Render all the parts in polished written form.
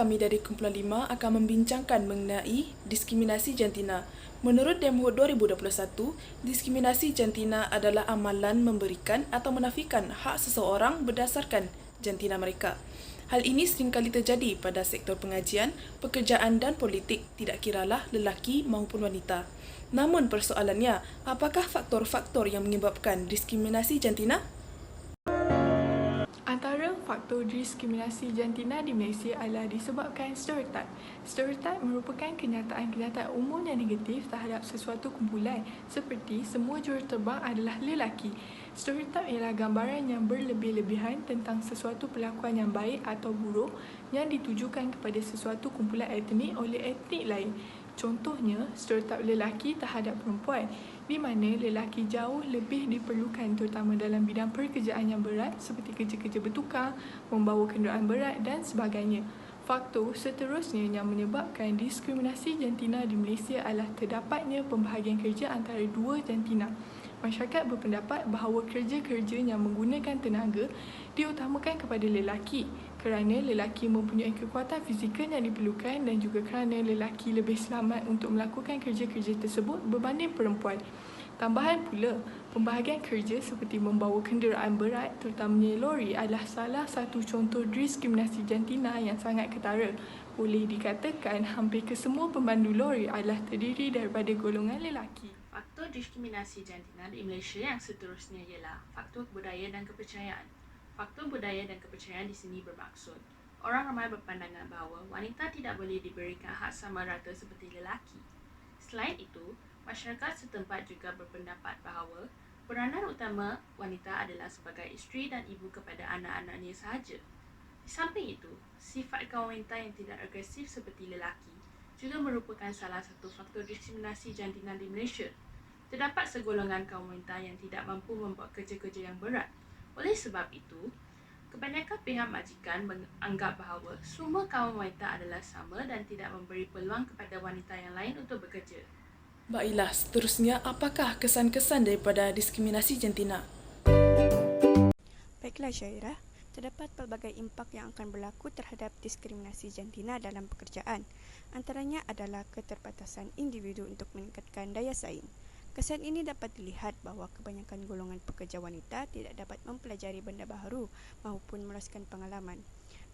kami dari Kumpulan 5 akan membincangkan mengenai diskriminasi jantina. Menurut Demhod 2021, diskriminasi jantina adalah amalan memberikan atau menafikan hak seseorang berdasarkan jantina mereka. Hal ini seringkali terjadi pada sektor pengajian, pekerjaan dan politik, tidak kiralah lelaki maupun wanita. Namun persoalannya, apakah faktor-faktor yang menyebabkan diskriminasi jantina? Antara faktor diskriminasi jantina di Malaysia adalah disebabkan stereotip. Stereotip merupakan kenyataan-kenyataan umum yang negatif terhadap sesuatu kumpulan seperti semua juruterbang adalah lelaki. Stereotip ialah gambaran yang berlebih-lebihan tentang sesuatu perlakuan yang baik atau buruk yang ditujukan kepada sesuatu kumpulan etnik oleh etnik lain. Contohnya, stereotip lelaki terhadap perempuan, di mana lelaki jauh lebih diperlukan terutama dalam bidang pekerjaan yang berat seperti kerja-kerja bertukar, membawa kenderaan berat dan sebagainya. Faktor seterusnya yang menyebabkan diskriminasi jantina di Malaysia adalah terdapatnya pembahagian kerja antara dua jantina. Masyarakat berpendapat bahawa kerja-kerja yang menggunakan tenaga diutamakan kepada lelaki kerana lelaki mempunyai kekuatan fizikal yang diperlukan dan juga kerana lelaki lebih selamat untuk melakukan kerja-kerja tersebut berbanding perempuan. Tambahan pula, pembahagian kerja seperti membawa kenderaan berat terutamanya lori adalah salah satu contoh diskriminasi jantina yang sangat ketara. Boleh dikatakan hampir kesemua pemandu lori adalah terdiri daripada golongan lelaki. Faktor diskriminasi jantina di Malaysia yang seterusnya ialah faktor budaya dan kepercayaan. Faktor budaya dan kepercayaan di sini bermaksud orang ramai berpandangan bahawa wanita tidak boleh diberikan hak sama rata seperti lelaki. Selain itu, masyarakat setempat juga berpendapat bahawa peranan utama wanita adalah sebagai isteri dan ibu kepada anak-anaknya sahaja. Di samping itu, sifat kaum wanita yang tidak agresif seperti lelaki juga merupakan salah satu faktor diskriminasi jantina di Malaysia. Terdapat segolongan kaum wanita yang tidak mampu membuat kerja-kerja yang berat. Oleh sebab itu, kebanyakan pihak majikan menganggap bahawa semua kaum wanita adalah sama dan tidak memberi peluang kepada wanita yang lain untuk bekerja. Baiklah, seterusnya apakah kesan-kesan daripada diskriminasi jantina? Baiklah Syairah, terdapat pelbagai impak yang akan berlaku terhadap diskriminasi jantina dalam pekerjaan. Antaranya adalah keterbatasan individu untuk meningkatkan daya saing. Kesan ini dapat dilihat bahawa kebanyakan golongan pekerja wanita tidak dapat mempelajari benda baharu maupun meluaskan pengalaman.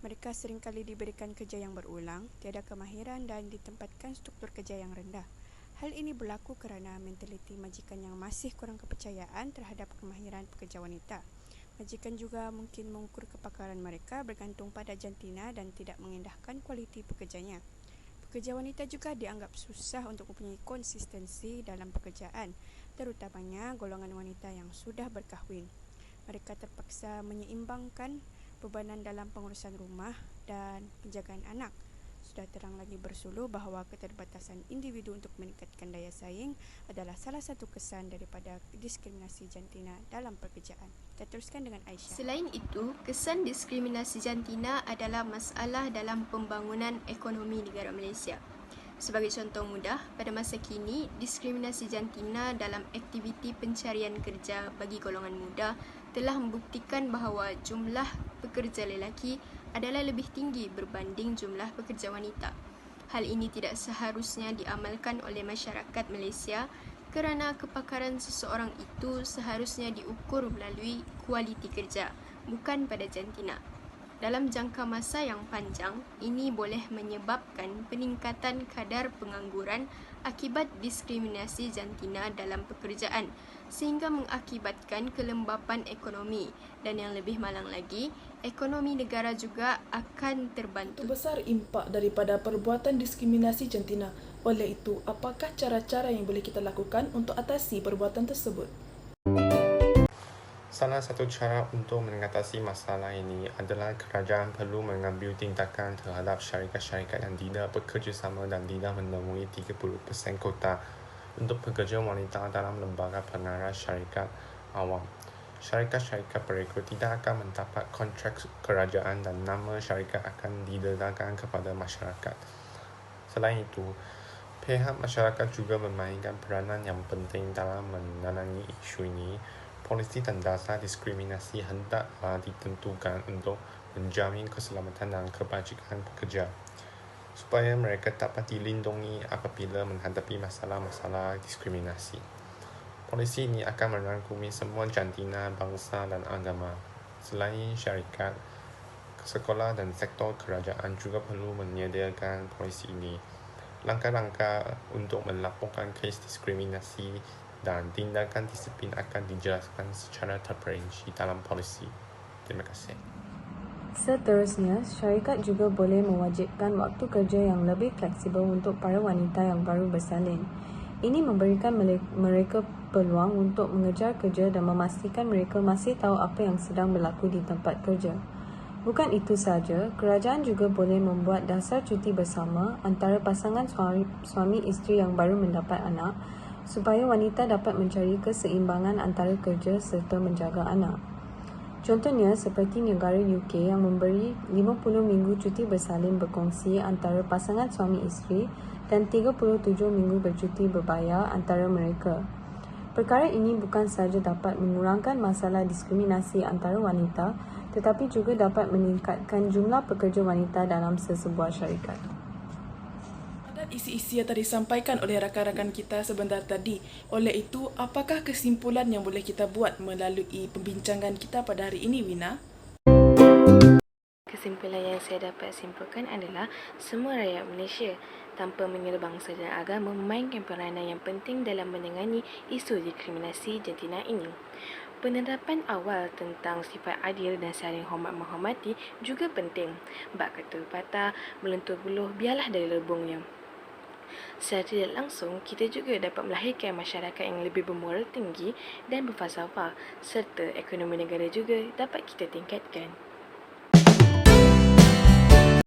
Mereka seringkali diberikan kerja yang berulang, tiada kemahiran dan ditempatkan struktur kerja yang rendah. Hal ini berlaku kerana mentaliti majikan yang masih kurang kepercayaan terhadap kemahiran pekerja wanita. Majikan juga mungkin mengukur kepakaran mereka bergantung pada jantina dan tidak mengindahkan kualiti pekerjanya. Pekerja wanita juga dianggap susah untuk mempunyai konsistensi dalam pekerjaan, terutamanya golongan wanita yang sudah berkahwin. Mereka terpaksa menyeimbangkan bebanan dalam pengurusan rumah dan penjagaan anak. Sudah terang lagi bersuluh bahawa keterbatasan individu untuk meningkatkan daya saing adalah salah satu kesan daripada diskriminasi jantina dalam pekerjaan. Kita teruskan dengan Aisyah. Selain itu, kesan diskriminasi jantina adalah masalah dalam pembangunan ekonomi negara Malaysia. Sebagai contoh mudah, pada masa kini, diskriminasi jantina dalam aktiviti pencarian kerja bagi golongan muda telah membuktikan bahawa jumlah pekerja lelaki adalah lebih tinggi berbanding jumlah pekerja wanita. Hal ini tidak seharusnya diamalkan oleh masyarakat Malaysia kerana kepakaran seseorang itu seharusnya diukur melalui kualiti kerja, bukan pada jantina. Dalam jangka masa yang panjang, ini boleh menyebabkan peningkatan kadar pengangguran akibat diskriminasi jantina dalam pekerjaan sehingga mengakibatkan kelembapan ekonomi dan yang lebih malang lagi, ekonomi negara juga akan terbantu. Besar impak daripada perbuatan diskriminasi jantina. Oleh itu, apakah cara-cara yang boleh kita lakukan untuk atasi perbuatan tersebut? Salah satu cara untuk mengatasi masalah ini adalah kerajaan perlu mengambil tindakan terhadap syarikat-syarikat yang tidak bekerjasama dan tidak menemui 30% kota untuk pekerja wanita dalam lembaga pengarah syarikat awam. Syarikat-syarikat berikut tidak akan mendapat kontrak kerajaan dan nama syarikat akan didedarkan kepada masyarakat. Selain itu, pihak masyarakat juga memainkan peranan yang penting dalam menangani isu ini. Polisi dan dasar diskriminasi hendaklah ditentukan untuk menjamin keselamatan dan kebajikan pekerja. supaya mereka dapat dilindungi apabila menghadapi masalah-masalah diskriminasi. Polisi ini akan merangkumi semua jantina, bangsa dan agama. Selain syarikat, sekolah dan sektor kerajaan juga perlu menyediakan polisi ini. Langkah-langkah untuk melaporkan kes diskriminasi dan tindakan disiplin akan dijelaskan secara terperinci dalam polisi. Terima kasih. Seterusnya, syarikat juga boleh mewajibkan waktu kerja yang lebih fleksibel untuk para wanita yang baru bersalin. Ini memberikan mereka peluang untuk mengejar kerja dan memastikan mereka masih tahu apa yang sedang berlaku di tempat kerja. Bukan itu sahaja, kerajaan juga boleh membuat dasar cuti bersama antara pasangan suami isteri yang baru mendapat anak supaya wanita dapat mencari keseimbangan antara kerja serta menjaga anak. Contohnya seperti negara UK yang memberi 50 minggu cuti bersalin berkongsi antara pasangan suami isteri dan 37 minggu bercuti berbayar antara mereka. Perkara ini bukan sahaja dapat mengurangkan masalah diskriminasi antara wanita, tetapi juga dapat meningkatkan jumlah pekerja wanita dalam sesebuah syarikat. Ada isi-isi yang tadi disampaikan oleh rakan-rakan kita sebentar tadi. Oleh itu, apakah kesimpulan yang boleh kita buat melalui pembincangan kita pada hari ini, Wina? Kesimpulan yang saya dapat simpulkan adalah semua rakyat Malaysia tanpa mengira bangsa dan agama memainkan peranan yang penting dalam menangani isu diskriminasi jantina ini. Penerapan awal tentang sifat adil dan saling hormat menghormati juga penting. Bab kata pepatah, melentur buluh biarlah dari lebungnya. Secara tidak langsung, kita juga dapat melahirkan masyarakat yang lebih bermoral tinggi dan berfalsafah serta ekonomi negara juga dapat kita tingkatkan.